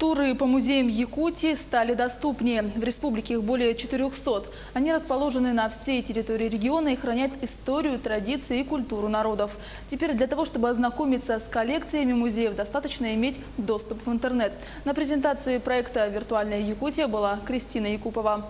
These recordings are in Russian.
Туры по музеям Якутии стали доступнее. В республике их более 400. Они расположены на всей территории региона и хранят историю, традиции и культуру народов. Теперь для того, чтобы ознакомиться с коллекциями музеев, достаточно иметь доступ в интернет. На презентации проекта «Виртуальная Якутия» была Кристина Якупова.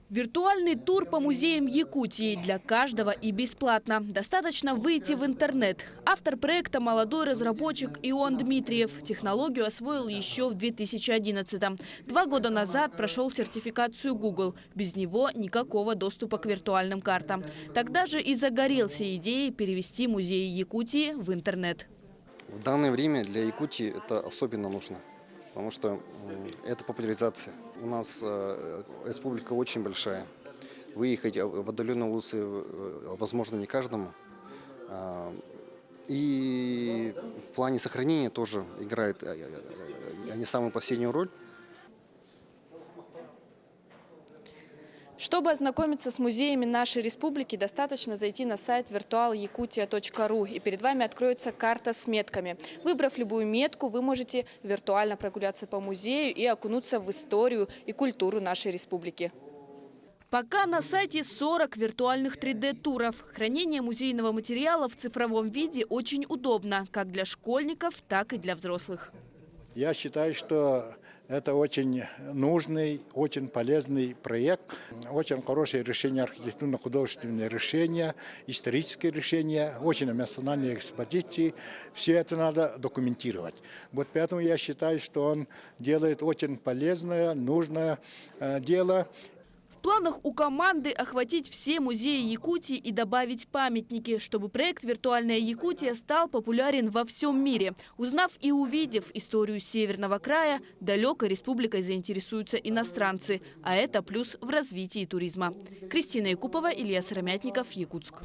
Виртуальный тур по музеям Якутии для каждого и бесплатно. Достаточно выйти в интернет. Автор проекта – молодой разработчик Ион Дмитриев. Технологию освоил еще в 2011-м. 2 года назад прошел сертификацию Google. Без него никакого доступа к виртуальным картам. Тогда же и загорелся идеей перевести музеи Якутии в интернет. В данное время для Якутии это особенно нужно, потому что это популяризация. У нас республика очень большая. Выехать в отдаленные улицы возможно не каждому. И в плане сохранения тоже играет не самую последнюю роль. Чтобы ознакомиться с музеями нашей республики, достаточно зайти на сайт virtualyakutia.ru, и перед вами откроется карта с метками. Выбрав любую метку, вы можете виртуально прогуляться по музею и окунуться в историю и культуру нашей республики. Пока на сайте 40 виртуальных 3D-туров. Хранение музейного материала в цифровом виде очень удобно, как для школьников, так и для взрослых. Я считаю, что это очень нужный, очень полезный проект. Очень хорошее решение, архитектурно-художественное решение, историческое решение, очень национальные экспозиции. Все это надо документировать. Вот поэтому я считаю, что он делает очень полезное, нужное дело. В планах у команды охватить все музеи Якутии и добавить памятники, чтобы проект «Виртуальная Якутия» стал популярен во всем мире. Узнав и увидев историю Северного края, далекой республикой заинтересуются иностранцы. А это плюс в развитии туризма. Кристина Якупова, Илья Сыромятников, Якутск.